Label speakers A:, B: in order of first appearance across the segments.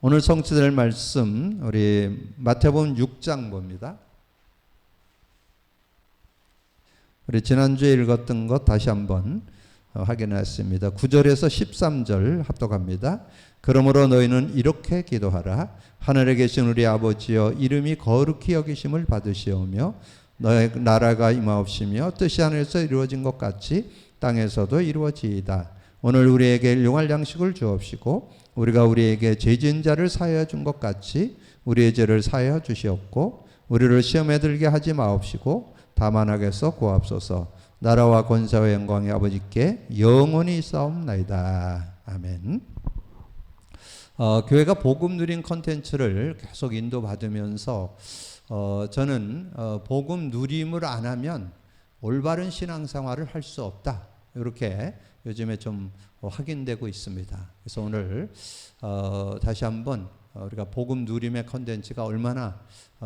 A: 오늘 성취될 말씀 우리 마태복음 6장 봅니다. 우리 지난주에 읽었던 것 다시 한번 확인했습니다. 9절에서 13절 합독합니다. 그러므로 너희는 이렇게 기도하라. 하늘에 계신 우리 아버지여, 이름이 거룩히 여기심을 받으시오며 너의 나라가 임하옵시며 뜻이 하늘에서 이루어진 것 같이 땅에서도 이루어지이다. 오늘 우리에게 일용할 양식을 주옵시고 우리가 우리에게 죄 지은 자를 사하여 준 것 같이 우리의 죄를 사하여 주시옵고 우리를 시험에 들게 하지 마옵시고 다만 악에서 구하옵소서. 나라와 권세와 영광이 아버지께 영원히 있사옵나이다. 아멘. 교회가 복음 누린 컨텐츠를 계속 인도받으면서 저는 복음 누림을 안 하면 올바른 신앙생활을 할 수 없다, 이렇게 요즘에 좀 확인되고 있습니다. 그래서 오늘 다시 한번 우리가 복음 누림의 컨텐츠가 얼마나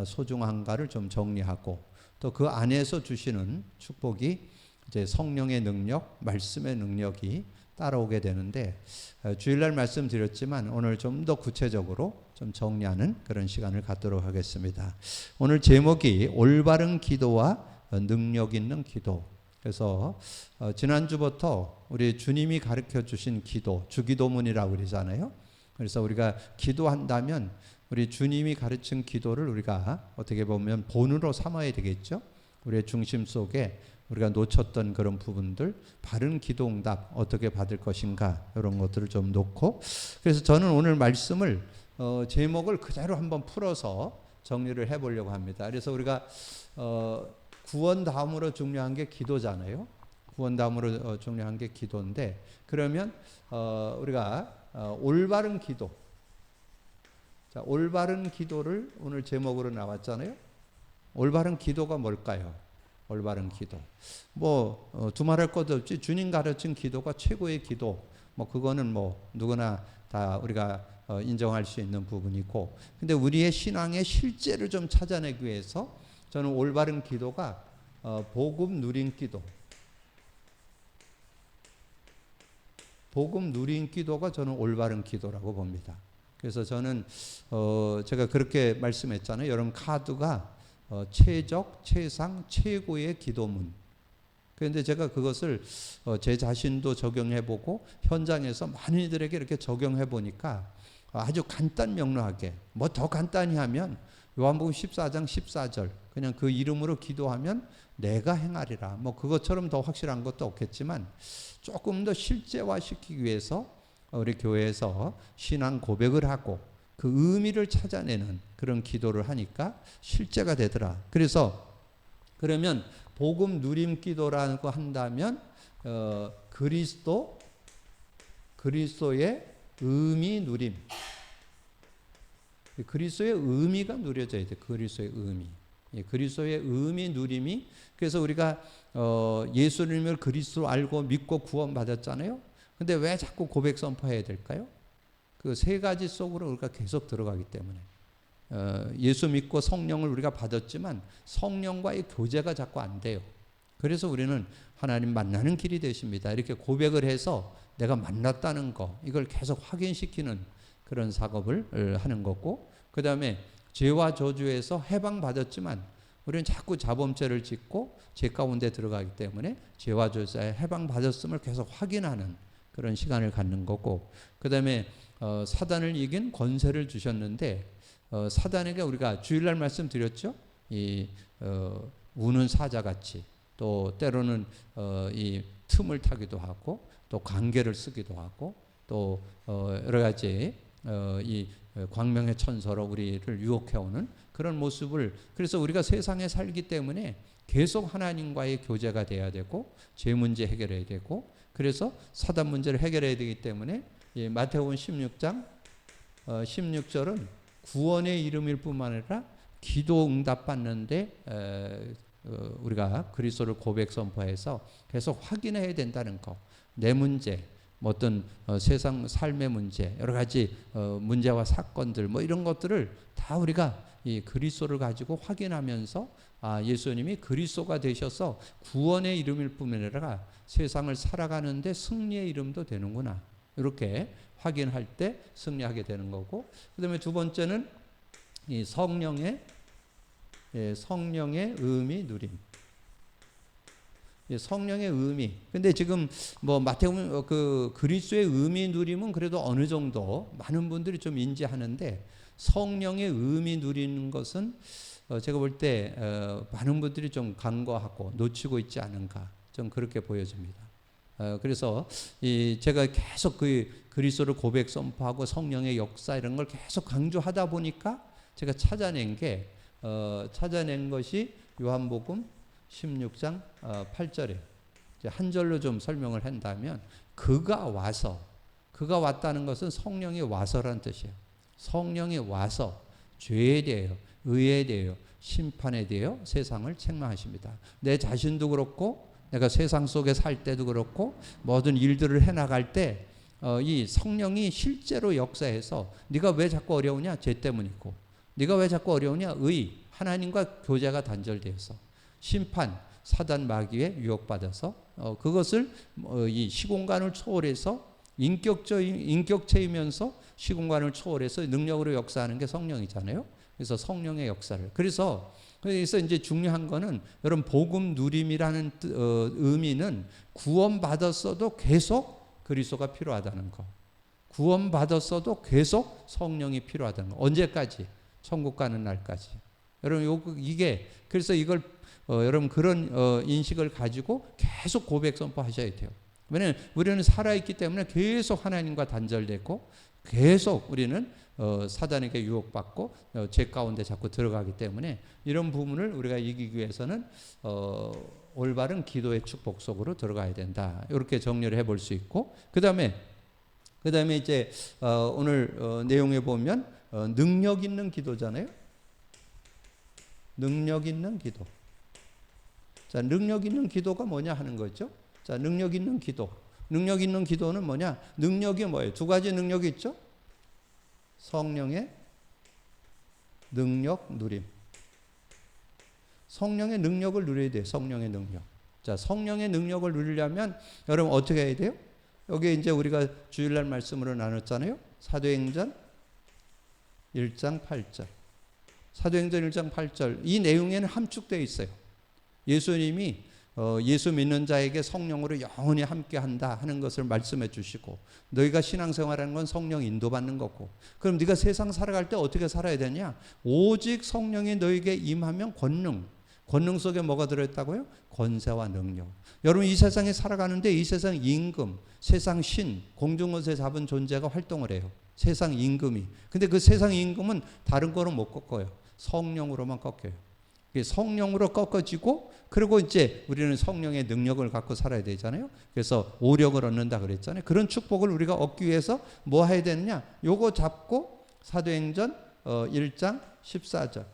A: 소중한가를 좀 정리하고, 또 그 안에서 주시는 축복이 이제 성령의 능력, 말씀의 능력이 따라오게 되는데, 주일날 말씀드렸지만 오늘 좀 더 구체적으로 좀 정리하는 그런 시간을 갖도록 하겠습니다. 오늘 제목이 올바른 기도와 능력 있는 기도. 그래서 지난주부터 우리 주님이 가르쳐 주신 기도, 주기도문이라고 그러잖아요. 그래서 우리가 기도한다면 우리 주님이 가르친 기도를 우리가 어떻게 보면 본으로 삼아야 되겠죠. 우리의 중심 속에 우리가 놓쳤던 그런 부분들, 바른 기도 응답 어떻게 받을 것인가, 이런 것들을 좀 놓고, 그래서 저는 오늘 말씀을 제목을 그대로 한번 풀어서 정리를 해보려고 합니다. 그래서 우리가 구원 다음으로 중요한 게 기도잖아요. 구원 다음으로 중요한 게 기도인데, 그러면 우리가 올바른 기도, 자, 올바른 기도를 오늘 제목으로 나왔잖아요. 올바른 기도가 뭘까요? 올바른 기도. 두말할 것도 없지, 주님 가르친 기도가 최고의 기도. 그거는 누구나 다 우리가 인정할 수 있는 부분이고, 근데 우리의 신앙의 실제를 좀 찾아내기 위해서 저는 올바른 기도가 복음 누린 기도. 복음 누린 기도가 저는 올바른 기도라고 봅니다. 그래서 저는 제가 그렇게 말씀했잖아요. 여러분, 카드가 최적, 최상, 최고의 기도문. 그런데 제가 그것을 제 자신도 적용해보고 현장에서 많은 이들에게 이렇게 적용해보니까 아주 간단 명료하게, 더 간단히 하면 요한복음 14장 14절, 그냥 그 이름으로 기도하면 내가 행하리라. 그것처럼 더 확실한 것도 없겠지만 조금 더 실제화시키기 위해서 우리 교회에서 신앙 고백을 하고 그 의미를 찾아내는 그런 기도를 하니까 실제가 되더라. 그래서 그러면 복음 누림 기도라고 한다면 그리스도의 의미 누림, 그리스도의 의미가 누려져야 돼. 그리스도의 의미, 그리스도의 의미 누림이. 그래서 우리가 예수님을 그리스도로 알고 믿고 구원 받았잖아요. 근데 왜 자꾸 고백 선포해야 될까요? 그 세 가지 속으로 우리가 계속 들어가기 때문에. 예수 믿고 성령을 우리가 받았지만 성령과의 교제가 자꾸 안 돼요. 그래서 우리는 하나님 만나는 길이 되십니다, 이렇게 고백을 해서 내가 만났다는 거, 이걸 계속 확인시키는 그런 작업을 하는 거고, 그 다음에 죄와 저주에서 해방받았지만 우리는 자꾸 자범죄를 짓고 죄 가운데 들어가기 때문에 죄와 저주에 해방받았음을 계속 확인하는 그런 시간을 갖는 거고, 그 다음에 사단을 이긴 권세를 주셨는데, 사단에게 우리가 주일날 말씀드렸죠. 우는 사자같이, 또 때로는 이 틈을 타기도 하고, 또 관계를 쓰기도 하고, 또 여러 가지 이 광명의 천사로 우리를 유혹해오는 그런 모습을, 그래서 우리가 세상에 살기 때문에 계속 하나님과의 교제가 돼야 되고, 죄 문제 해결해야 되고, 그래서 사단 문제를 해결해야 되기 때문에 마태복음 16장 16절은 구원의 이름일 뿐만 아니라 기도 응답 받는데 우리가 그리스도를 고백 선포해서 계속 확인해야 된다는 거. 내 문제, 어떤 세상 삶의 문제, 여러 가지 문제와 사건들, 이런 것들을 다 우리가 이 그리스도를 가지고 확인하면서 예수님이 그리스도가 되셔서 구원의 이름일 뿐만 아니라 세상을 살아가는데 승리의 이름도 되는구나, 이렇게 확인할 때 승리하게 되는 거고, 그다음에 두 번째는 이 성령의 의미 누림. 성령의 의미. 근데 지금 뭐 마태복음 그 그리스도의 의미 누림은 그래도 어느 정도 많은 분들이 좀 인지하는데, 성령의 의미 누리는 것은 제가 볼 때 많은 분들이 좀 간과하고 놓치고 있지 않은가, 좀 그렇게 보여집니다. 그래서 제가 계속 그 그리스도를 고백 선포하고 성령의 역사 이런 걸 계속 강조하다 보니까 제가 찾아낸 것이 요한복음 16장 8절에 한 절로 좀 설명을 한다면, 그가 왔다는 것은 성령이 와서라는 뜻이에요. 성령이 와서 죄에 대하여, 의에 대하여, 심판에 대하여 세상을 책망하십니다. 내 자신도 그렇고 내가 세상 속에 살 때도 그렇고 모든 일들을 해나갈 때 이 성령이 실제로 역사해서, 네가 왜 자꾸 어려우냐? 죄 때문이고. 네가 왜 자꾸 어려우냐? 하나님과 교제가 단절되어서. 심판, 사단 마귀에 유혹받아서 그것을 이 시공간을 초월해서 인격체이면서 시공간을 초월해서 능력으로 역사하는 게 성령이잖아요. 그래서 성령의 역사를. 그래서 이제 중요한 거는, 여러분 복음 누림이라는 의미는 구원받았어도 계속 그리스도가 필요하다는 거. 구원받았어도 계속 성령이 필요하다는 거. 언제까지? 천국 가는 날까지. 여러분 이게, 그래서 이걸 여러분 그런 인식을 가지고 계속 고백 선포하셔야 돼요. 왜냐하면 우리는 살아있기 때문에 계속 하나님과 단절되고 계속 우리는 사단에게 유혹받고 죄 가운데 자꾸 들어가기 때문에, 이런 부분을 우리가 이기기 위해서는 올바른 기도의 축복 속으로 들어가야 된다. 이렇게 정리를 해볼 수 있고, 그 다음에 이제 오늘 내용에 보면 능력 있는 기도잖아요. 능력 있는 기도. 자, 능력 있는 기도가 뭐냐 하는 거죠. 자, 능력 있는 기도. 능력 있는 기도는 뭐냐? 능력이 뭐예요? 두 가지 능력이 있죠. 성령의 능력 누림. 성령의 능력을 누려야 돼요. 성령의 능력. 자, 성령의 능력을 누리려면 여러분 어떻게 해야 돼요? 여기 이제 우리가 주일날 말씀으로 나눴잖아요. 사도행전 1장 8절. 사도행전 1장 8절. 이 내용에는 함축되어 있어요. 예수님이 예수 믿는 자에게 성령으로 영원히 함께한다 하는 것을 말씀해 주시고, 너희가 신앙생활하는 건 성령 인도받는 거고, 그럼 네가 세상 살아갈 때 어떻게 살아야 되냐? 오직 성령이 너에게 임하면 권능 속에 뭐가 들어있다고요? 권세와 능력. 여러분 이 세상에 살아가는데 이 세상 임금, 세상 신, 공중옷에 잡은 존재가 활동을 해요. 세상 임금이. 근데 그 세상 임금은 다른 거로 못 꺾어요. 성령으로만 꺾여요. 성령으로 꺾어지고, 그리고 이제 우리는 성령의 능력을 갖고 살아야 되잖아요. 그래서 오력을 얻는다 그랬잖아요. 그런 축복을 우리가 얻기 위해서 뭐 해야 되느냐? 요거 잡고 사도행전 1장 14절.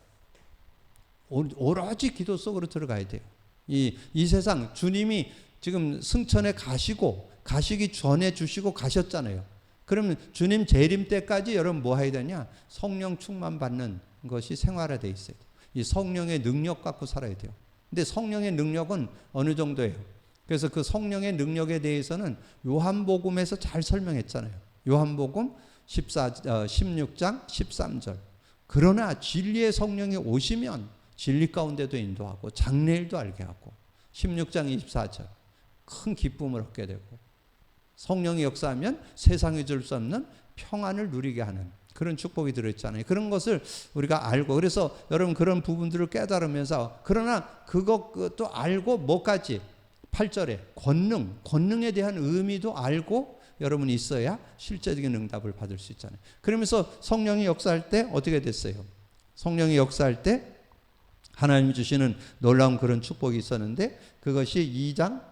A: 오로지 기도 속으로 들어가야 돼요. 이 세상 주님이 지금 승천에 가시기 전에 주시고 가셨잖아요. 그러면 주님 재림 때까지 여러분 뭐 해야 되냐? 성령 충만 받는 것이 생활화되어 있어요. 이 성령의 능력 갖고 살아야 돼요. 근데 성령의 능력은 어느 정도예요? 그래서 그 성령의 능력에 대해서는 요한복음에서 잘 설명했잖아요. 요한복음 16장 13절. 그러나 진리의 성령이 오시면 진리 가운데도 인도하고 장래일도 알게 하고, 16장 24절. 큰 기쁨을 얻게 되고, 성령이 역사하면 세상이 줄 수 없는 평안을 누리게 하는 그런 축복이 들어있잖아요. 그런 것을 우리가 알고, 그래서 여러분 그런 부분들을 깨달으면서, 그러나 그것도 알고 뭐까지? 8절에 권능에 대한 의미도 알고 여러분이 있어야 실제적인 응답을 받을 수 있잖아요. 그러면서 성령이 역사할 때 어떻게 됐어요? 성령이 역사할 때 하나님이 주시는 놀라운 그런 축복이 있었는데, 그것이 2장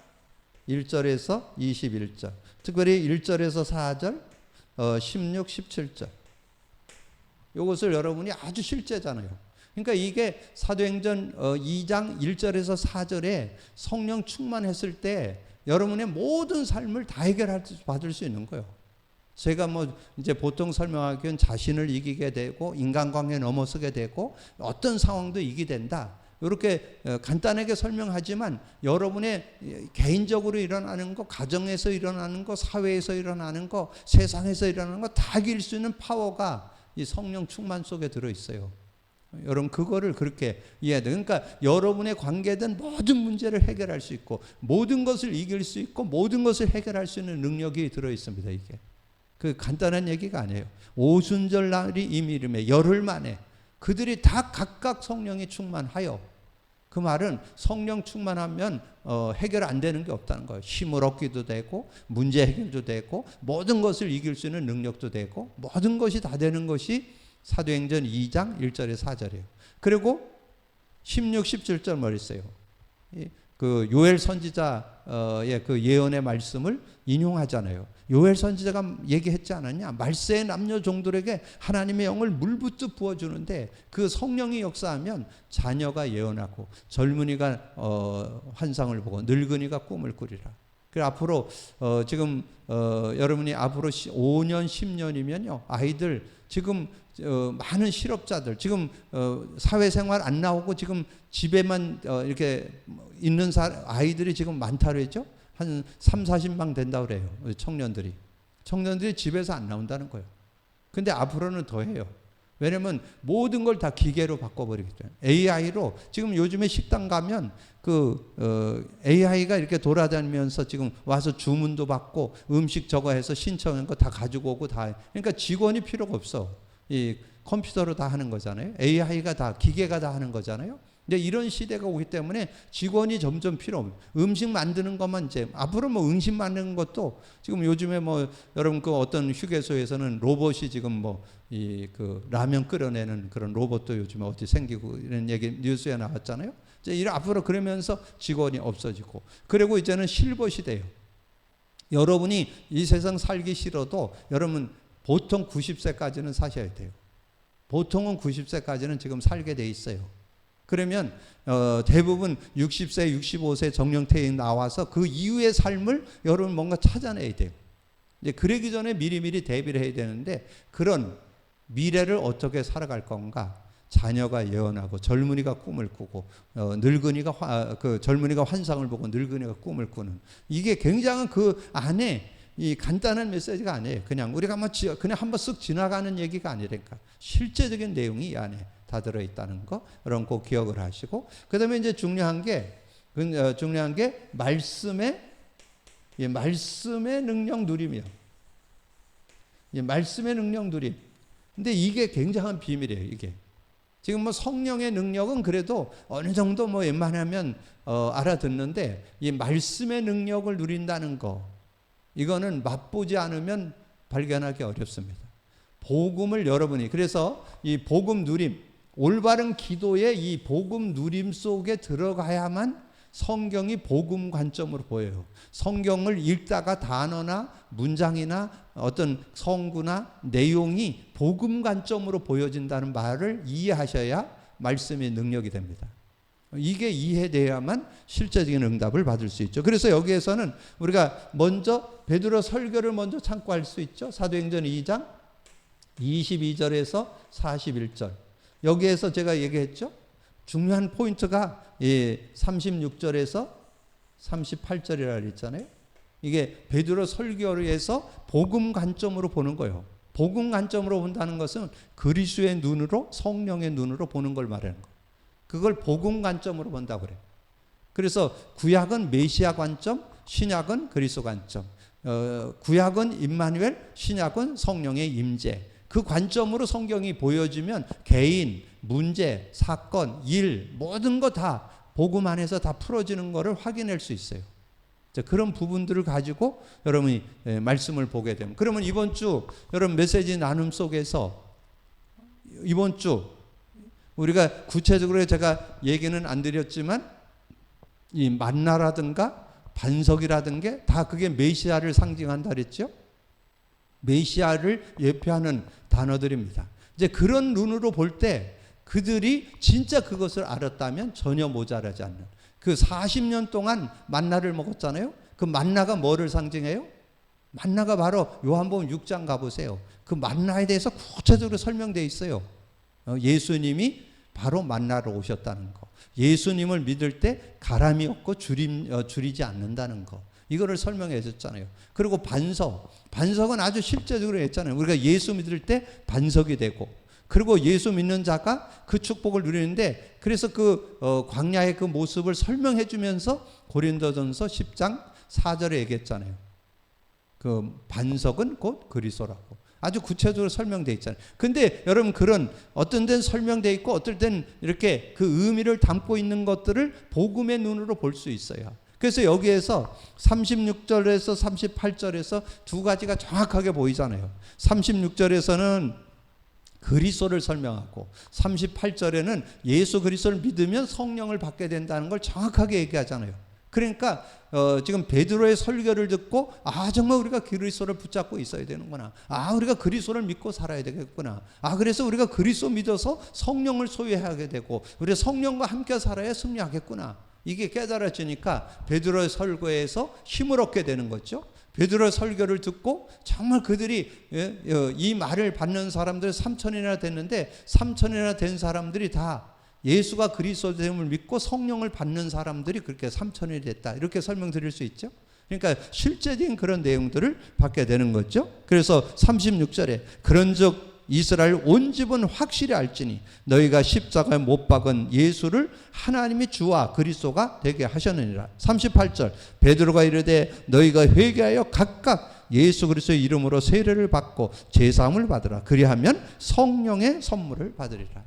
A: 1절에서 21절, 특별히 1절에서 4절, 16, 17절. 이것을 여러분이 아주 실제잖아요. 그러니까 이게 사도행전 2장 1절에서 4절에 성령 충만했을 때 여러분의 모든 삶을 다 받을 수 있는 거예요. 제가 뭐 이제 보통 설명하기엔 자신을 이기게 되고 인간관계에 넘어서게 되고 어떤 상황도 이기게 된다. 이렇게 간단하게 설명하지만 여러분의 개인적으로 일어나는 거, 가정에서 일어나는 거, 사회에서 일어나는 거, 세상에서 일어나는 거 다 이길 수 있는 파워가 이 성령 충만 속에 들어있어요. 여러분 그거를 그렇게 이해해야 돼요. 그러니까 여러분의 관계된 모든 문제를 해결할 수 있고 모든 것을 이길 수 있고 모든 것을 해결할 수 있는 능력이 들어있습니다. 이게 그 간단한 얘기가 아니에요. 오순절 날이 이미름에 열흘 만에 그들이 다 각각 성령이 충만하여, 그 말은 성령 충만하면 해결 안 되는 게 없다는 거예요. 힘을 얻기도 되고 문제 해결도 되고 모든 것을 이길 수 있는 능력도 되고 모든 것이 다 되는 것이 사도행전 2장 1절에 4절이에요. 그리고 16, 17절 말했어요. 그 요엘 선지자의 그 예언의 말씀을 인용하잖아요. 요엘 선지자가 얘기했지 않았냐? 말세의 남녀 종들에게 하나님의 영을 물붓듯 부어주는데 그 성령이 역사하면 자녀가 예언하고 젊은이가 환상을 보고 늙은이가 꿈을 꾸리라. 그리고 앞으로 지금 여러분이 앞으로 5년 10년이면요 아이들 지금 많은 실업자들 지금 사회생활 안 나오고 지금 집에만 이렇게 있는 아이들이 지금 많다 그랬죠. 한 3, 40만 된다고 그래요. 청년들이 집에서 안 나온다는 거예요. 근데 앞으로는 더 해요. 왜냐면 모든 걸 다 기계로 바꿔버리기 때문에. AI로 지금 요즘에 식당 가면 AI가 이렇게 돌아다니면서 지금 와서 주문도 받고 음식 저거 해서 신청한 거 다 가지고 오고 다. 그러니까 직원이 필요가 없어. 이 컴퓨터로 다 하는 거잖아요. AI가 다 기계가 다 하는 거잖아요. 근데 이런 시대가 오기 때문에 직원이 점점 필요 없어요. 음식 만드는 것만 이제 앞으로 뭐 음식 만드는 것도 지금 요즘에 뭐 여러분 그 어떤 휴게소에서는 로봇이 지금 뭐 이 그 라면 끓여내는 그런 로봇도 요즘에 어디 생기고 이런 얘기 뉴스에 나왔잖아요. 이제 이런 앞으로 그러면서 직원이 없어지고 그리고 이제는 실버 시대예요. 여러분이 이 세상 살기 싫어도 여러분 보통 90세까지는 사셔야 돼요. 보통은 90세까지는 지금 살게 돼 있어요. 그러면 대부분 60세, 65세 정년퇴임 나와서 그 이후의 삶을 여러분 뭔가 찾아내야 돼요. 이제 그러기 전에 미리미리 대비를 해야 되는데 그런 미래를 어떻게 살아갈 건가? 자녀가 예언하고 젊은이가 꿈을 꾸고 늙은이가 젊은이가 환상을 보고 늙은이가 꿈을 꾸는 이게 굉장한 그 안에 이 간단한 메시지가 아니에요. 그냥 우리가 그냥 한번 쓱 지나가는 얘기가 아니니까 실제적인 내용이 이 안에 다 들어있다는 거 여러분 꼭 기억을 하시고 그다음에 이제 중요한 게 말씀의 능력 누림이요. 말씀의 능력 누림. 근데 이게 굉장한 비밀이에요. 이게 지금 뭐 성령의 능력은 그래도 어느 정도 뭐 웬만하면 알아듣는데 이 말씀의 능력을 누린다는 거 이거는 맛보지 않으면 발견하기 어렵습니다. 복음을 여러분이 그래서 이 복음 누림 올바른 기도의 이 복음 누림 속에 들어가야만 성경이 복음 관점으로 보여요. 성경을 읽다가 단어나 문장이나 어떤 성구나 내용이 복음 관점으로 보여진다는 말을 이해하셔야 말씀의 능력이 됩니다. 이게 이해돼야만 실제적인 응답을 받을 수 있죠. 그래서 여기에서는 우리가 먼저 베드로 설교를 먼저 참고할 수 있죠. 사도행전 2장 22절에서 41절. 여기에서 제가 얘기했죠. 중요한 포인트가 36절에서 38절이라 했잖아요. 이게 베드로 설교에서 복음 관점으로 보는 거예요. 복음 관점으로 본다는 것은 그리스도의 눈으로 성령의 눈으로 보는 걸 말하는 거예요. 그걸 복음 관점으로 본다고 그래요. 그래서 구약은 메시아 관점, 신약은 그리스도 관점. 구약은 임마누엘, 신약은 성령의 임재. 그 관점으로 성경이 보여지면 개인, 문제, 사건, 일 모든 거 다 복음 안에서 다 풀어지는 것을 확인할 수 있어요. 그런 부분들을 가지고 여러분이 말씀을 보게 되면 그러면 이번 주 여러분 메시지 나눔 속에서 이번 주 우리가 구체적으로 제가 얘기는 안 드렸지만 이 만나라든가 반석이라든가 다 그게 메시아를 상징한다 그랬죠. 메시아를 예표하는 단어들입니다. 이제 그런 눈으로 볼 때 그들이 진짜 그것을 알았다면 전혀 모자라지 않는 그 40년 동안 만나를 먹었잖아요. 그 만나가 뭐를 상징해요? 만나가 바로 요한복음 6장 가보세요. 그 만나에 대해서 구체적으로 설명되어 있어요. 예수님이 바로 만나러 오셨다는 거. 예수님을 믿을 때 가람이 없고 줄이지 않는다는 거. 이거를 설명해 줬잖아요. 그리고 반석은 아주 실제적으로 했잖아요. 우리가 예수 믿을 때 반석이 되고, 그리고 예수 믿는 자가 그 축복을 누리는데, 그래서 그 광야의 그 모습을 설명해 주면서 고린도전서 10장 4절에 얘기했잖아요. 그 반석은 곧 그리스도라고 아주 구체적으로 설명되어 있잖아요. 근데 여러분, 그런 어떤 데는 설명되어 있고 어떨 때는 이렇게 그 의미를 담고 있는 것들을 복음의 눈으로 볼 수 있어요. 그래서 여기에서 36절에서 38절에서 두 가지가 정확하게 보이잖아요. 36절에서는 그리스도를 설명하고 38절에는 예수 그리스도를 믿으면 성령을 받게 된다는 걸 정확하게 얘기하잖아요. 그러니까 지금 베드로의 설교를 듣고 정말 우리가 그리스도를 붙잡고 있어야 되는구나. 우리가 그리스도를 믿고 살아야 되겠구나. 그래서 우리가 그리스도 믿어서 성령을 소유하게 되고 우리가 성령과 함께 살아야 승리하겠구나. 이게 깨달아지니까 베드로의 설교에서 힘을 얻게 되는 거죠. 베드로의 설교를 듣고 정말 그들이 이 말을 받는 사람들 3,000이나 됐는데 3,000이나 된 사람들이 다 예수가 그리스도됨을 믿고 성령을 받는 사람들이 그렇게 3,000이 됐다. 이렇게 설명드릴 수 있죠. 그러니까 실제적인 그런 내용들을 받게 되는 거죠. 그래서 36절에 그런즉 이스라엘 온 집은 확실히 알지니 너희가 십자가에 못 박은 예수를 하나님이 주와 그리스도가 되게 하셨느니라. 38절 베드로가 이르되 너희가 회개하여 각각 예수 그리스도의 이름으로 세례를 받고 제사함을 받으라. 그리하면 성령의 선물을 받으리라.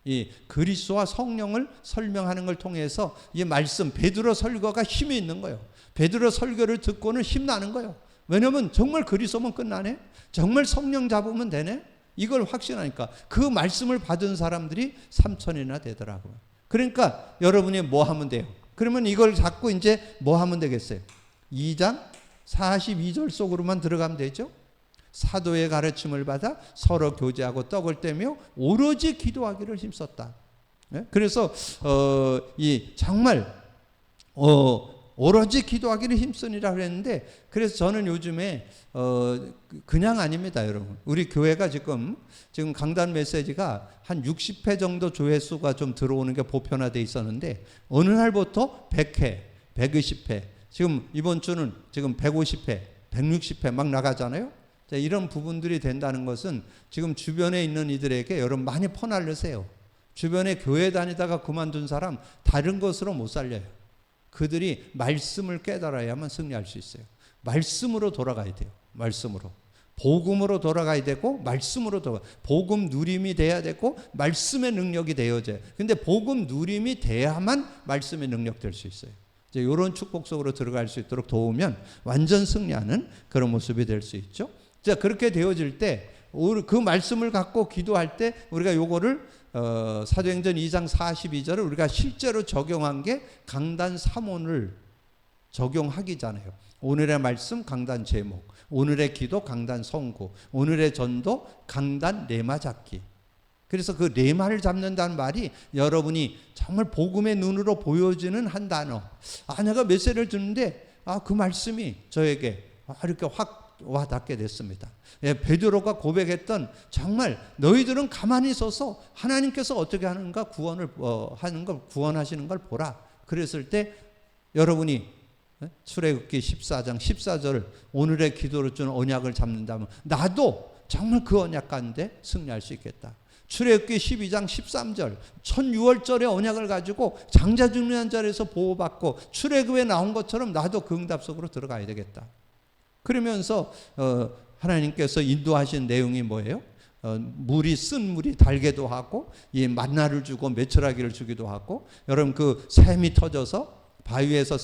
A: 이 그리스도와 성령을 설명하는 걸 통해서 이 말씀 베드로 설교가 힘이 있는 거예요. 베드로 설교를 듣고는 힘나는 거예요. 왜냐하면 정말 그리스도면 끝나네, 정말 성령 잡으면 되네, 이걸 확신하니까 그 말씀을 받은 사람들이 3,000이나 되더라고요. 그러니까 여러분이 뭐 하면 돼요? 그러면 이걸 잡고 이제 뭐 하면 되겠어요? 2장 42절 속으로만 들어가면 되죠. 사도의 가르침을 받아 서로 교제하고 떡을 떼며 오로지 기도하기를 힘썼다. 그래서 이 정말 오로지 기도하기를 힘쓰니라 그랬는데, 그래서 저는 요즘에 그냥 아닙니다, 여러분. 우리 교회가 지금 강단 메시지가 한 60회 정도 조회수가 좀 들어오는 게 보편화되어 있었는데 어느 날부터 100회, 120회, 지금 이번 주는 지금 150회, 160회 막 나가잖아요. 자, 이런 부분들이 된다는 것은 지금 주변에 있는 이들에게 여러분 많이 퍼날르세요. 주변에 교회 다니다가 그만둔 사람 다른 것으로 못 살려요. 그들이 말씀을 깨달아야만 승리할 수 있어요. 말씀으로 돌아가야 돼요. 말씀으로. 복음으로 돌아가야 되고 말씀으로 복음 누림이 돼야 되고 말씀의 능력이 되어져요. 근데 복음 누림이 돼야만 말씀의 능력 될 수 있어요. 이제 이런 축복 속으로 들어갈 수 있도록 도우면 완전 승리하는 그런 모습이 될 수 있죠. 자, 그렇게 되어질 때 그 말씀을 갖고 기도할 때 우리가 요거를 사도행전 2장 42절을 우리가 실제로 적용한 게 강단 3원을 적용하기잖아요. 오늘의 말씀 강단 제목, 오늘의 기도 강단 성구, 오늘의 전도 강단 레마 잡기. 그래서 그 레마를 잡는다는 말이 여러분이 정말 복음의 눈으로 보여지는 한 단어. 내가 메시지를 듣는데 그 말씀이 저에게 이렇게 확 와닿게 됐습니다. 베드로가 고백했던 정말 너희들은 가만히 서서 하나님께서 어떻게 하는가 하는 걸 구원하시는 걸 보라. 그랬을 때 여러분이 출애굽기 14장 14절 오늘의 기도로 주는 언약을 잡는다면 나도 정말 그 언약 가운데 승리할 수 있겠다. 출애굽기 12장 13절 천유월절의 언약을 가지고 장자 죽는 자리에서 보호받고 출애굽에 나온 것처럼 나도 그 응답 속으로 들어가야 되겠다. 그러면서 하나님께서 인도하신 내용이 뭐예요? 쓴 물이 달게도 하고 이 만나를 주고 메추라기를 주기도 하고, 여러분 그 샘이 터져서 바위에서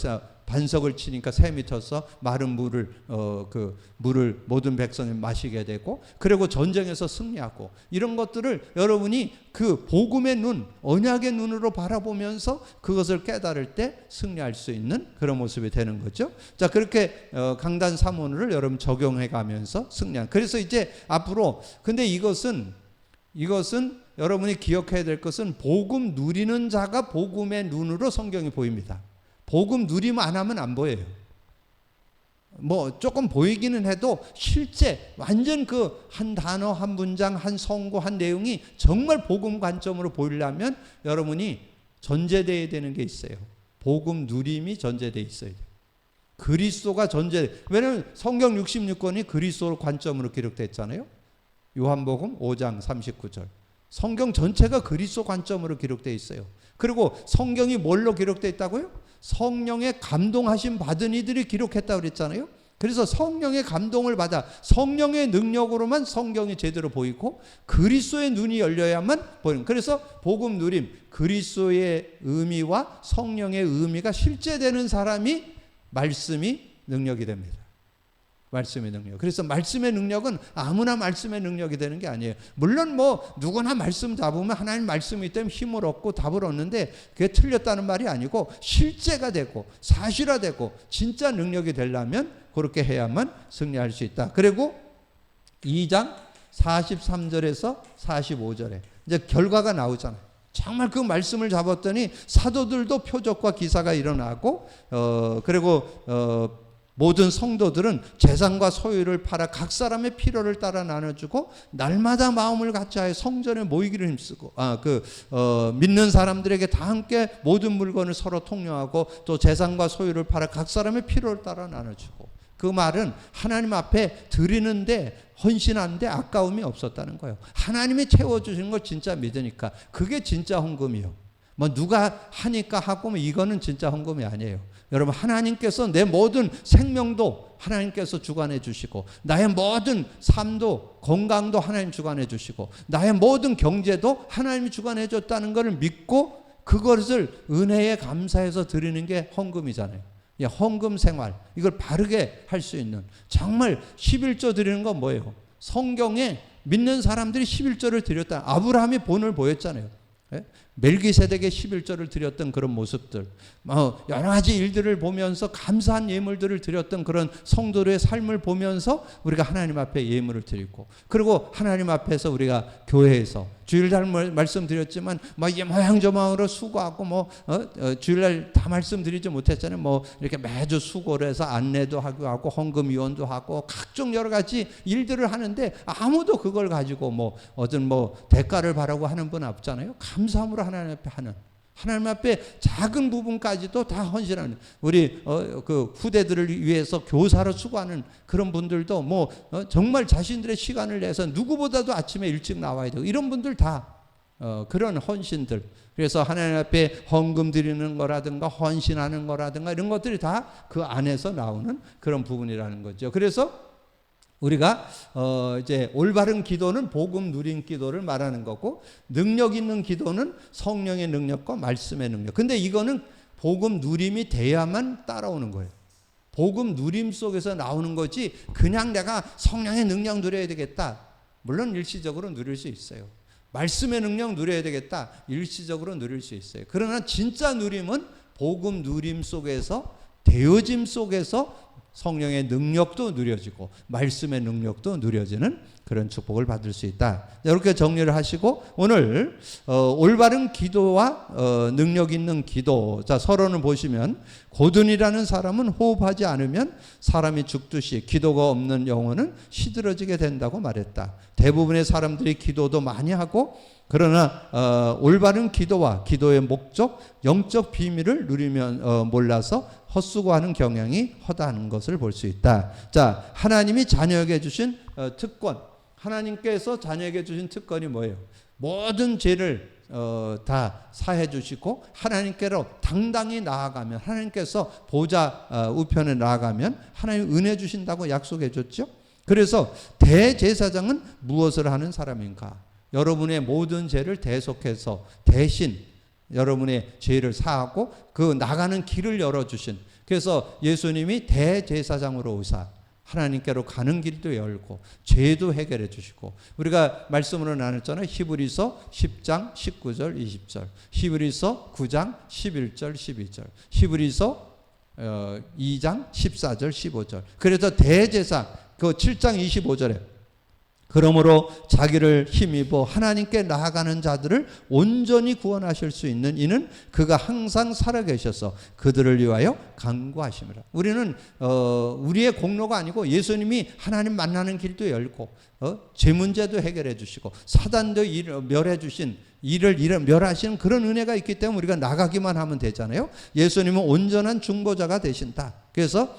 A: 반석을 치니까 샘이 터서 마른 물을 모든 백성이 마시게 되고, 그리고 전쟁에서 승리하고, 이런 것들을 여러분이 그 복음의 눈, 언약의 눈으로 바라보면서 그것을 깨달을 때 승리할 수 있는 그런 모습이 되는 거죠. 자, 그렇게 강단 3원을 여러분 적용해 가면서 승리한. 그래서 이제 앞으로, 근데 이것은 여러분이 기억해야 될 것은 복음 누리는 자가 복음의 눈으로 성경이 보입니다. 복음 누림 안 하면 안 보여요. 뭐 조금 보이기는 해도 실제 완전 그 한 단어, 한 문장, 한 성구, 한 내용이 정말 복음 관점으로 보이려면 여러분이 전제되어야 되는 게 있어요. 복음 누림이 전제되어 있어야 돼요. 그리스도가 왜냐하면 성경 66권이 그리스도 관점으로 기록됐잖아요. 요한복음 5장 39절. 성경 전체가 그리스도 관점으로 기록되어 있어요. 그리고 성경이 뭘로 기록되어 있다고요? 성령의 감동하심 받은 이들이 기록했다고 그랬잖아요. 그래서 성령의 감동을 받아 성령의 능력으로만 성경이 제대로 보이고 그리스도의 눈이 열려야만 보이는. 그래서 복음 누림, 그리스도의 의미와 성령의 의미가 실제되는 사람이 말씀이 능력이 됩니다. 말씀의 능력. 그래서 말씀의 능력은 아무나 말씀의 능력이 되는 게 아니에요. 물론 뭐 누구나 말씀 잡으면 하나님 말씀이 때문에 힘을 얻고 답을 얻는데 그게 틀렸다는 말이 아니고 실제가 되고 사실화되고 진짜 능력이 되려면 그렇게 해야만 승리할 수 있다. 그리고 2장 43절에서 45절에 이제 결과가 나오잖아요. 정말 그 말씀을 잡았더니 사도들도 표적과 기사가 일어나고 그리고 모든 성도들은 재산과 소유를 팔아 각 사람의 필요를 따라 나눠주고 날마다 마음을 같이하여 성전에 모이기를 힘쓰고 믿는 사람들에게 다 함께 모든 물건을 서로 통용하고 또 재산과 소유를 팔아 각 사람의 필요를 따라 나눠주고. 그 말은 하나님 앞에 드리는데 헌신하는데 아까움이 없었다는 거예요. 하나님이 채워주시는 걸 진짜 믿으니까 그게 진짜 헌금이요. 뭐 누가 하니까 하고 뭐 이거는 진짜 헌금이 아니에요. 여러분, 하나님께서 내 모든 생명도 하나님께서 주관해 주시고 나의 모든 삶도 건강도 하나님 주관해 주시고 나의 모든 경제도 하나님이 주관해 줬다는 것을 믿고 그것을 은혜에 감사해서 드리는 게 헌금이잖아요. 헌금 생활, 이걸 바르게 할 수 있는, 정말 11조 드리는 건 뭐예요? 성경에 믿는 사람들이 11조를 드렸다. 아브라함이 본을 보였잖아요. 멜기세덱의 11조를 드렸던 그런 모습들, 여러 가지 일들을 보면서 감사한 예물들을 드렸던 그런 성도들의 삶을 보면서 우리가 하나님 앞에 예물을 드리고, 그리고 하나님 앞에서 우리가 교회에서 주일날 말씀드렸지만 이 모양저모양으로 수고하고 주일날 다 말씀드리지 못했잖아요. 이렇게 매주 수고를 해서 안내도 하고 헌금위원도 하고 각종 여러 가지 일들을 하는데 아무도 그걸 가지고 어떤 대가를 바라고 하는 분 없잖아요. 감사함으로 하나님 앞에 하는, 하나님 앞에 작은 부분까지도 다 헌신하는, 우리 그 후대들을 위해서 교사로 수고하는 그런 분들도 정말 자신들의 시간을 내서 누구보다도 아침에 일찍 나와야 되고 이런 분들 다 그런 헌신들. 그래서 하나님 앞에 헌금 드리는 거라든가 헌신하는 거라든가 이런 것들이 다 그 안에서 나오는 그런 부분이라는 거죠. 그래서 우리가 이제 올바른 기도는 복음 누린 기도를 말하는 거고, 능력 있는 기도는 성령의 능력과 말씀의 능력. 근데 이거는 복음 누림이 돼야만 따라오는 거예요. 복음 누림 속에서 나오는 거지 그냥 내가 성령의 능력 누려야 되겠다. 물론 일시적으로 누릴 수 있어요. 말씀의 능력 누려야 되겠다. 일시적으로 누릴 수 있어요. 그러나 진짜 누림은 복음 누림 속에서, 되어짐 속에서 성령의 능력도 누려지고 말씀의 능력도 누려지는 그런 축복을 받을 수 있다. 이렇게 정리를 하시고 오늘 올바른 기도와 능력 있는 기도. 자, 서론을 보시면 고든이라는 사람은 호흡하지 않으면 사람이 죽듯이 기도가 없는 영혼은 시들어지게 된다고 말했다. 대부분의 사람들이 기도도 많이 하고, 그러나 올바른 기도와 기도의 목적, 영적 비밀을 누리면 몰라서 헛수고하는 경향이 허다한 것을 볼 수 있다. 자, 하나님이 자녀에게 주신 특권, 하나님께서 자녀에게 주신 특권이 뭐예요? 모든 죄를 다 사해 주시고 하나님께로 당당히 나아가면, 하나님께서 보좌 우편에 나아가면 하나님 은혜 주신다고 약속해 줬죠. 그래서 대제사장은 무엇을 하는 사람인가? 여러분의 모든 죄를 대속해서 대신 여러분의 죄를 사하고 그 나가는 길을 열어주신, 그래서 예수님이 대제사장으로 오사 하나님께로 가는 길도 열고 죄도 해결해 주시고, 우리가 말씀으로 나눴잖아요. 히브리서 10장 19절 20절, 히브리서 9장 11절 12절, 히브리서 2장 14절 15절. 그래서 대제사 그 7장 25절에 그러므로 자기를 힘입어 하나님께 나아가는 자들을 온전히 구원하실 수 있는 이는 그가 항상 살아계셔서 그들을 위하여 간구하심이라. 우리는 우리의 공로가 아니고 예수님이 하나님 만나는 길도 열고 죄 문제도 해결해 주시고 사단도 멸해 주신 일을 멸하시는 그런 은혜가 있기 때문에 우리가 나가기만 하면 되잖아요. 예수님은 온전한 중보자가 되신다. 그래서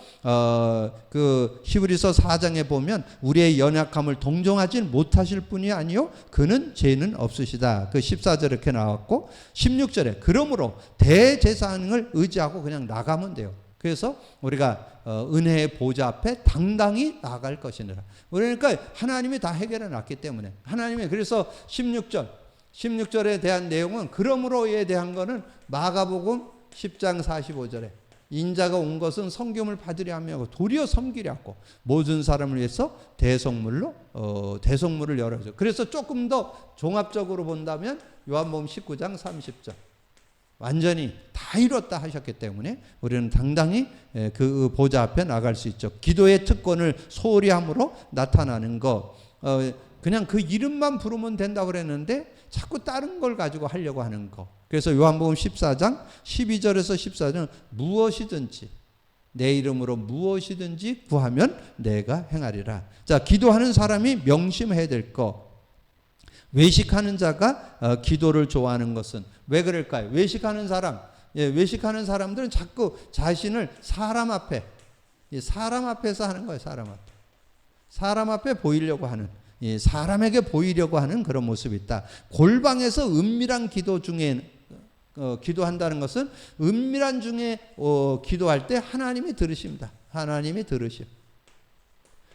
A: 그 히브리서 4장에 보면 우리의 연약함을 동정하지 못하실 뿐이 아니요 그는 죄는 없으시다. 그 14절에 이렇게 나왔고 16절에 그러므로 대제사장을 의지하고 그냥 나가면 돼요. 그래서 우리가 은혜의 보좌 앞에 당당히 나아갈 것이니라. 그러니까 하나님이 다 해결해 놨기 때문에 하나님이 그래서 16절에 대한 내용은 그러므로에 대한 거는 마가복음 10장 45절에 인자가 온 것은 성경을 받으려 하며 도리어 섬기려 하고 모든 사람을 위해서 대성물을 열어줘. 그래서 조금 더 종합적으로 본다면 요한복음 19장 30절 완전히 다 이뤘다 하셨기 때문에 우리는 당당히 그 보좌 앞에 나갈 수 있죠. 기도의 특권을 소홀히 함으로 나타나는 거. 그냥 그 이름만 부르면 된다고 그랬는데 자꾸 다른 걸 가지고 하려고 하는 거. 그래서 요한복음 14장 12절에서 14절은 무엇이든지 내 이름으로 무엇이든지 구하면 내가 행하리라. 자, 기도하는 사람이 명심해야 될 거. 외식하는 자가 기도를 좋아하는 것은 왜 그럴까요? 외식하는 사람들은 자꾸 자신을 사람 앞에서 하는 거예요. 사람 앞에 보이려고 하는, 사람에게 보이려고 하는 그런 모습이 있다. 골방에서 은밀한 기도 중에 기도한다는 것은 은밀한 중에 기도할 때 하나님이 들으십니다.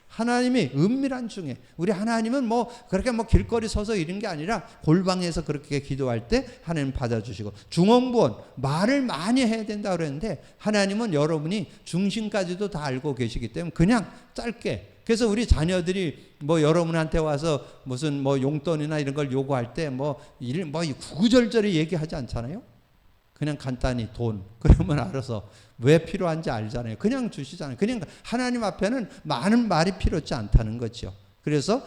A: 하나님이 은밀한 중에, 우리 하나님은 뭐 그렇게 뭐 길거리 서서 이런 게 아니라 골방에서 그렇게 기도할 때 하나님 받아주시고, 중언부언 말을 많이 해야 된다 그랬는데 하나님은 여러분이 중심까지도 다 알고 계시기 때문에 그냥 짧게. 그래서 우리 자녀들이 뭐 여러분한테 와서 무슨 뭐 용돈이나 이런 걸 요구할 때 뭐 구구절절히 얘기하지 않잖아요. 그냥 간단히 돈, 그러면 알아서 왜 필요한지 알잖아요. 그냥 주시잖아요. 그냥 하나님 앞에는 많은 말이 필요치 않다는 거죠. 그래서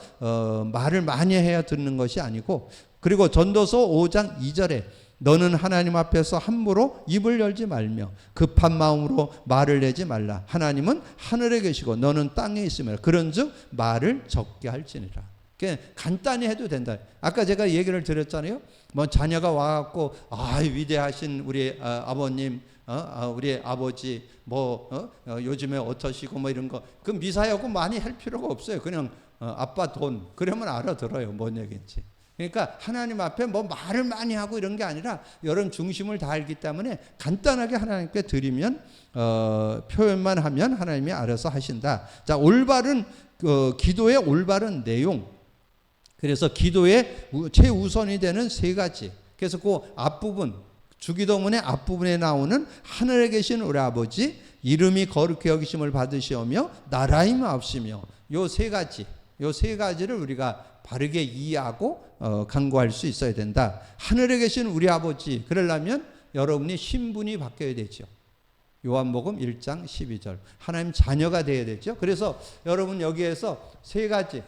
A: 말을 많이 해야 듣는 것이 아니고, 그리고 전도서 5장 2절에 너는 하나님 앞에서 함부로 입을 열지 말며 급한 마음으로 말을 내지 말라. 하나님은 하늘에 계시고 너는 땅에 있으며 그런즉 말을 적게 할지니라. 간단히 해도 된다. 아까 제가 얘기를 드렸잖아요. 뭐 자녀가 와갖고 위대하신 우리 아버님, 우리 아버지 요즘에 어떠시고 뭐 이런 거 그 미사여고 많이 할 필요가 없어요. 그냥 아빠 돈 그러면 알아들어요. 뭔 얘기인지. 그러니까 하나님 앞에 뭐 말을 많이 하고 이런 게 아니라 여러분 중심을 다 알기 때문에 간단하게 하나님께 드리면 표현만 하면 하나님이 알아서 하신다. 자, 올바른 기도의 올바른 내용. 그래서 기도의 최우선이 되는 세 가지. 그래서 그 앞부분, 주기도문의 앞부분에 나오는 하늘에 계신 우리 아버지 이름이 거룩히 여기심을 받으시오며 나라의 마옵시며 요 세 가지를 우리가 바르게 이해하고 간구할 수 있어야 된다. 하늘에 계신 우리 아버지, 그러려면 여러분이 신분이 바뀌어야 되죠. 요한복음 1장 12절 하나님 자녀가 되어야 되죠. 그래서 여러분 여기에서 세 가지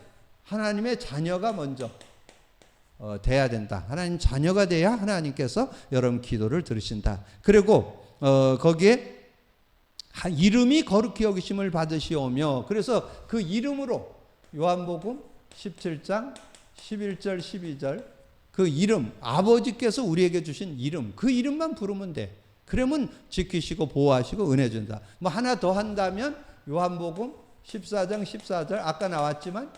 A: 하나님의 자녀가 먼저 돼야 된다. 하나님 자녀가 돼야 하나님께서 여러분 기도를 들으신다. 그리고 거기에 이름이 거룩히 여기심을 받으시오며, 그래서 그 이름으로 요한복음 17장 11절 12절 그 이름, 아버지께서 우리에게 주신 이름, 그 이름만 부르면 돼. 그러면 지키시고 보호하시고 은혜 준다. 뭐 하나 더 한다면 요한복음 14장 14절 아까 나왔지만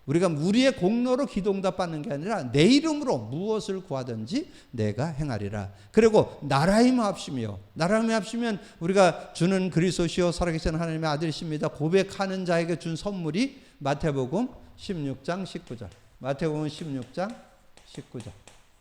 A: 우리가 우리의 공로로 기도응답 받는 게 아니라 내 이름으로 무엇을 구하든지 내가 행하리라. 그리고 나라의 마옵시며, 나라의 마옵시면 우리가 주는 그리스도시요 살아계신 하나님의 아들이십니다 고백하는 자에게 준 선물이 마태복음 16장 19절 마태복음 16장 19절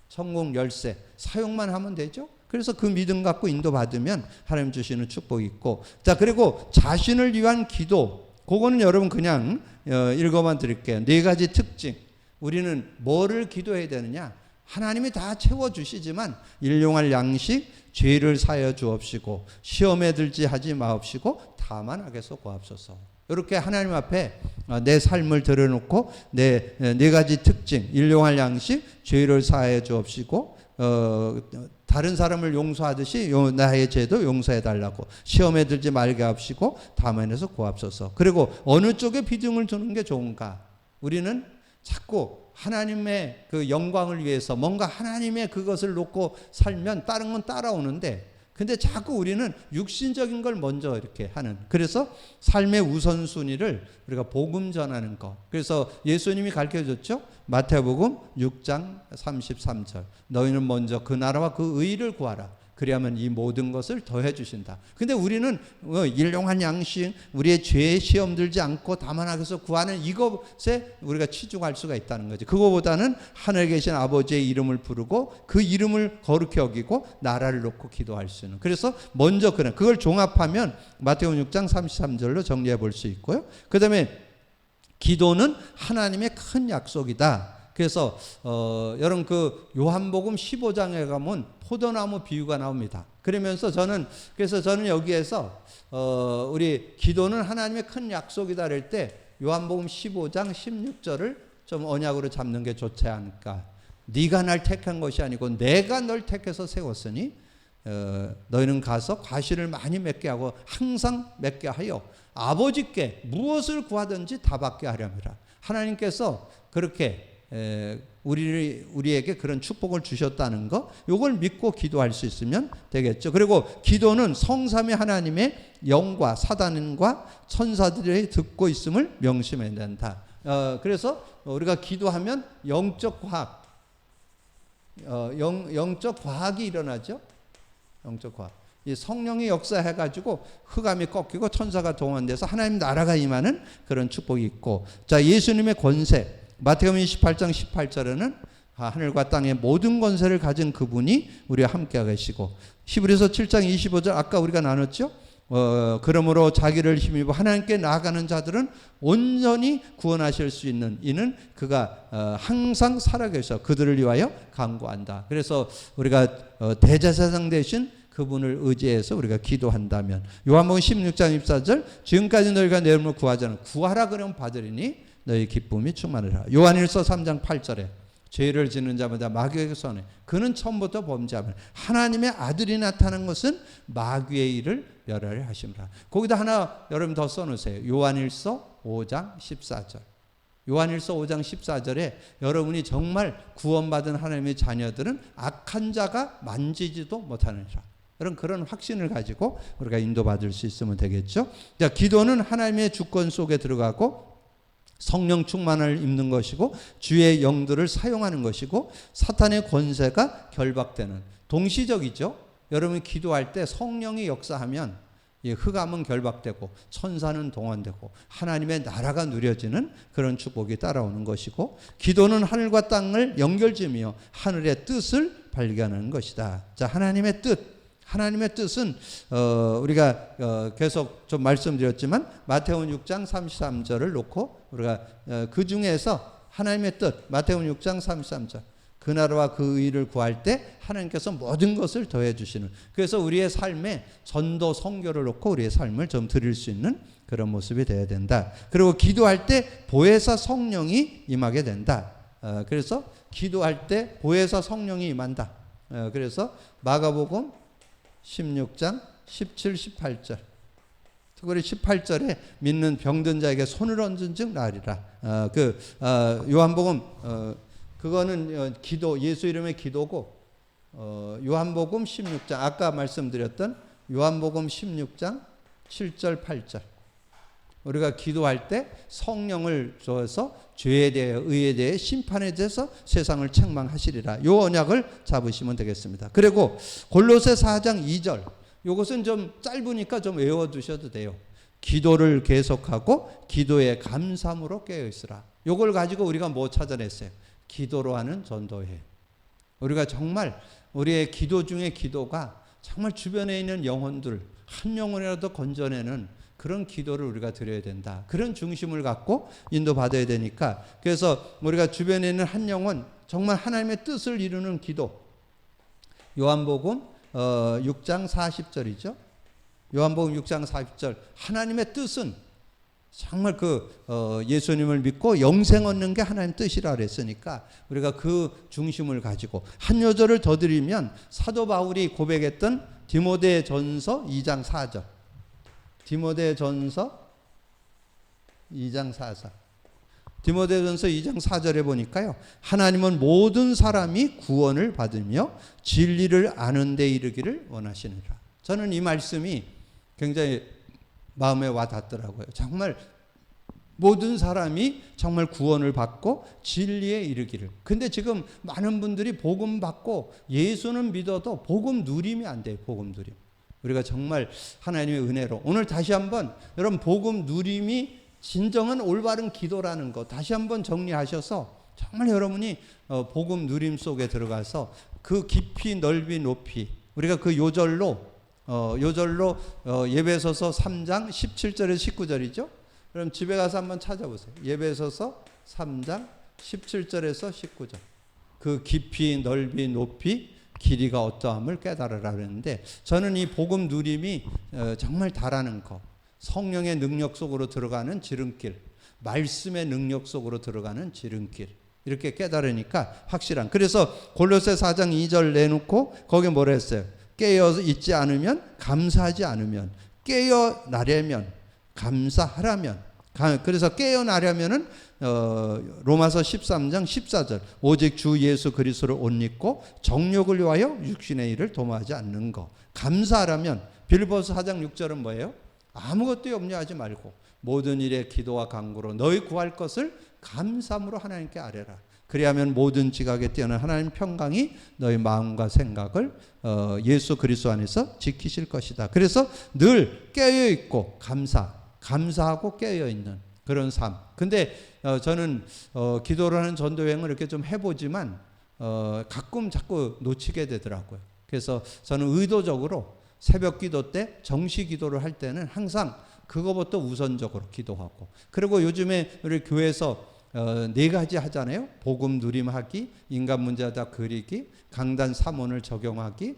A: 성공 열쇠 사용만 하면 되죠. 그래서 그 믿음 갖고 인도받으면 하나님 주시는 축복이 있고, 자, 그리고 자신을 위한 기도, 그거는 여러분 그냥 읽어만 드릴게요. 네 가지 특징. 우리는 뭐를 기도해야 되느냐? 하나님이 다 채워주시지만 일용할 양식, 죄를 사여 주옵시고 시험에 들지 하지 마옵시고 다만 악에서 구하옵소서. 이렇게 하나님 앞에 내 삶을 들여놓고 네 가지 특징, 일용할 양식, 죄를 사여 주옵시고 다른 사람을 용서하듯이 나의 죄도 용서해 달라고, 시험에 들지 말게 합시고 다만에서 구합소서. 그리고 어느 쪽에 비중을 두는 게 좋은가? 우리는 자꾸 하나님의 그 영광을 위해서 뭔가 하나님의 그것을 놓고 살면 다른 건 따라오는데, 근데 자꾸 우리는 육신적인 걸 먼저 이렇게 하는, 그래서 삶의 우선순위를 우리가 복음 전하는 것. 그래서 예수님이 가르쳐줬죠. 마태복음 6장 33절. 너희는 먼저 그 나라와 그 의를 구하라. 그리하면 이 모든 것을 더해 주신다. 근데 우리는 일용한 양식, 우리의 죄에 시험 들지 않고 다만 하게서 구하는 이것에 우리가 치중할 수가 있다는 거지. 그거보다는 하늘에 계신 아버지의 이름을 부르고 그 이름을 거룩히 여기고 나라를 놓고 기도할 수 있는. 그래서 먼저 그걸 종합하면 마태복음 6장 33절로 정리해 볼 수 있고요. 그 다음에 기도는 하나님의 큰 약속이다. 그래서 여러분 그 요한복음 15장에 가면 포도나무 비유가 나옵니다. 그러면서 저는 여기에서 우리 기도는 하나님의 큰 약속이다 할 때 요한복음 15장 16절을 좀 언약으로 잡는 게 좋지 않을까. 네가 날 택한 것이 아니고 내가 널 택해서 세웠으니 너희는 가서 과실을 많이 맺게 하고 항상 맺게 하여 아버지께 무엇을 구하든지 다 받게 하렵니다. 하나님께서 그렇게 우리에게 그런 축복을 주셨다는 거, 이걸 믿고 기도할 수 있으면 되겠죠. 그리고 기도는 성삼위 하나님의 영과 사단과 천사들이 듣고 있음을 명심해야 된다. 그래서 우리가 기도하면 영적 과학, 영적 과학이 일어나죠. 영적 과학. 이 성령이 역사해가지고 흑암이 꺾이고 천사가 동원돼서 하나님 나라가 임하는 그런 축복이 있고, 자, 예수님의 권세. 마태복음 28장 18절에는 하늘과 땅의 모든 권세를 가진 그분이 우리와 함께 계시고, 히브리서 7장 25절 아까 우리가 나눴죠. 그러므로 자기를 힘입어 하나님께 나아가는 자들은 온전히 구원하실 수 있는 이는 그가 항상 살아계셔 그들을 위하여 간구한다. 그래서 우리가 대제사장 대신 그분을 의지해서 우리가 기도한다면, 요한복음 16장 24절 지금까지 너희가 내 이름으로 구하지 않은 구하라 그러면 받으리니 너희 기쁨이 충만하라. 요한일서 3장 8절에 죄를 짓는 자마다 마귀에게 손해 그는 처음부터 범죄하면 하나님의 아들이 나타난 것은 마귀의 일을 멸하려 하심이라. 거기다 하나 여러분 더 써놓으세요. 요한일서 5장 14절. 요한일서 5장 14절에 여러분이 정말 구원받은 하나님의 자녀들은 악한 자가 만지지도 못하느니라. 그런 확신을 가지고 우리가 인도받을 수 있으면 되겠죠. 자, 기도는 하나님의 주권 속에 들어가고 성령 충만을 입는 것이고 주의 영들을 사용하는 것이고 사탄의 권세가 결박되는, 동시적이죠. 여러분이 기도할 때 성령이 역사하면 흑암은 결박되고 천사는 동원되고 하나님의 나라가 누려지는 그런 축복이 따라오는 것이고, 기도는 하늘과 땅을 연결지으며 하늘의 뜻을 발견하는 것이다. 자, 하나님의 뜻은 우리가 계속 좀 말씀드렸지만 마태복음 6장 33절을 놓고 우리가 그 중에서 하나님의 뜻, 마태복음 6장 33절 그 나라와 그 의를 구할 때 하나님께서 모든 것을 더해 주시는, 그래서 우리의 삶에 전도 선교를 놓고 우리의 삶을 좀 드릴 수 있는 그런 모습이 되어야 된다. 그리고 기도할 때 보혜사 성령이 임하게 된다. 그래서 기도할 때 보혜사 성령이 임한다. 그래서 마가복음 16장 17, 18절 특별히 18절에 믿는 병든 자에게 손을 얹은 즉 나으리라. 요한복음 그거는 기도, 예수 이름의 기도고, 요한복음 16장 아까 말씀드렸던 요한복음 16장 7절 8절 우리가 기도할 때 성령을 줘서 죄에 대해 의에 대해 심판에 대해서 세상을 책망하시리라. 요 언약을 잡으시면 되겠습니다. 그리고 골로새 4장 2절 요것은 좀 짧으니까 좀 외워두셔도 돼요. 기도를 계속하고 기도에 감사함으로 깨어있으라. 요걸 가지고 우리가 뭐 찾아냈어요? 기도로 하는 전도회. 우리가 정말 우리의 기도 중에 기도가 정말 주변에 있는 영혼들 한 영혼이라도 건져내는 그런 기도를 우리가 드려야 된다. 그런 중심을 갖고 인도받아야 되니까, 그래서 우리가 주변에 있는 한 영혼 정말 하나님의 뜻을 이루는 기도. 요한복음 6장 40절이죠. 요한복음 6장 40절 하나님의 뜻은 정말 예수님을 믿고 영생 얻는 게 하나님 뜻이라 그랬으니까 우리가 그 중심을 가지고 한 요절을 더 드리면 사도 바울이 고백했던 디모데전서 2장 4절 디모데전서 2장 4절 디모데전서 2장 4절에 보니까요. 하나님은 모든 사람이 구원을 받으며 진리를 아는 데 이르기를 원하시느라. 저는 이 말씀이 굉장히 마음에 와 닿더라고요. 정말 모든 사람이 정말 구원을 받고 진리에 이르기를. 근데 지금 많은 분들이 복음 받고 예수는 믿어도 복음 누림이 안 돼요. 복음 누림. 우리가 정말 하나님의 은혜로 오늘 다시 한번 여러분 복음 누림이 진정한 올바른 기도라는 거 다시 한번 정리하셔서 정말 여러분이 복음 누림 속에 들어가서 그 깊이 넓이 높이 우리가 그 요절로 예배소서 3장 17절에서 19절이죠. 그럼 집에 가서 한번 찾아보세요. 예배소서 3장 17절에서 19절. 그 깊이 넓이 높이 길이가 어떠함을 깨달으라 그랬는데 저는 이 복음 누림이 정말 다라는 거. 성령의 능력 속으로 들어가는 지름길, 말씀의 능력 속으로 들어가는 지름길 이렇게 깨달으니까 확실한. 그래서 골로새 4장 2절 내놓고 거기에 뭐라 했어요? 깨어 있지 않으면 감사하지 않으면 깨어나려면 감사하라면. 그래서 깨어나려면은 로마서 13장 14절 오직 주 예수 그리스도를 옷 입고 정욕을 위하여 육신의 일을 도모하지 않는 거. 감사하라면 빌보서 4장 6절은 뭐예요? 아무것도 염려하지 말고 모든 일에 기도와 간구로 너희 구할 것을 감사함으로 하나님께 아뢰라. 그리하면 모든 지각에 뛰어난 하나님 평강이 너희 마음과 생각을 예수 그리스도 안에서 지키실 것이다. 그래서 늘 깨어 있고 감사하고 깨어 있는 그런 삶. 근데 저는 기도를 하는 전도 여행을 이렇게 좀 해보지만 가끔 자꾸 놓치게 되더라고요. 그래서 저는 의도적으로 새벽 기도 때 정시 기도를 할 때는 항상 그거부터 우선적으로 기도하고, 그리고 요즘에 우리 교회에서 4가지 하잖아요. 복음 누림하기, 인간 문제다 그리기, 강단 3원을 적용하기,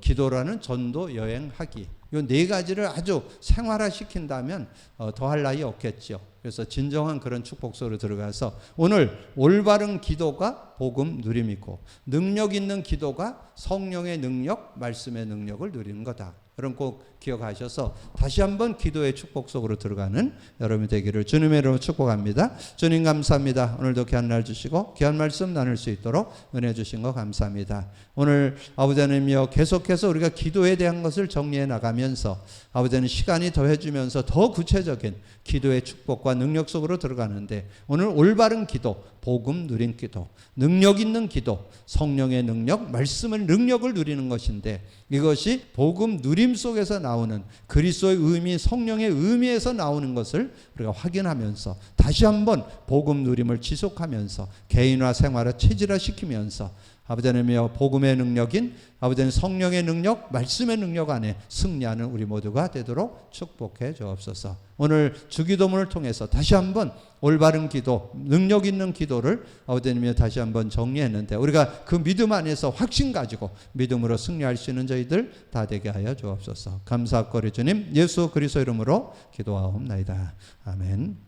A: 기도라는 전도 여행하기. 이 4가지를 아주 생활화시킨다면 더할 나위 없겠죠. 그래서 진정한 그런 축복 속으로 들어가서 오늘 올바른 기도가 복음 누림이고 능력 있는 기도가 성령의 능력, 말씀의 능력을 누리는 거다. 여러분 꼭 기억하셔서 다시 한번 기도의 축복 속으로 들어가는 여러분이 되기를 주님의 이름으로 축복합니다. 주님 감사합니다. 오늘도 귀한 날 주시고 귀한 말씀 나눌 수 있도록 은혜 주신 거 감사합니다. 오늘 아버지 하나님이여 계속해서 우리가 기도에 대한 것을 정리해 나가면서 아버지 하나님 시간이 더해주면서 더 구체적인 기도의 축복과 능력 속으로 들어가는데 오늘 올바른 기도, 복음 누린 기도, 능력 있는 기도, 성령의 능력, 말씀의 능력을 누리는 것인데 이것이 복음 누림 속에서 나오는 그리스도의 의미, 성령의 의미에서 나오는 것을 우리가 확인하면서 다시 한번 복음 누림을 지속하면서 개인화 생활화 체질화시키면서 아버지 하나님이여 복음의 능력인 아버지 하나님 성령의 능력, 말씀의 능력 안에 승리하는 우리 모두가 되도록 축복해 주옵소서. 오늘 주기도문을 통해서 다시 한번 올바른 기도, 능력 있는 기도를 아버지 하나님이여 다시 한번 정리했는데 우리가 그 믿음 안에서 확신 가지고 믿음으로 승리할 수 있는 저희들 다 되게 하여 주옵소서. 감사하고 주님 예수 그리스도 이름으로 기도하옵나이다. 아멘.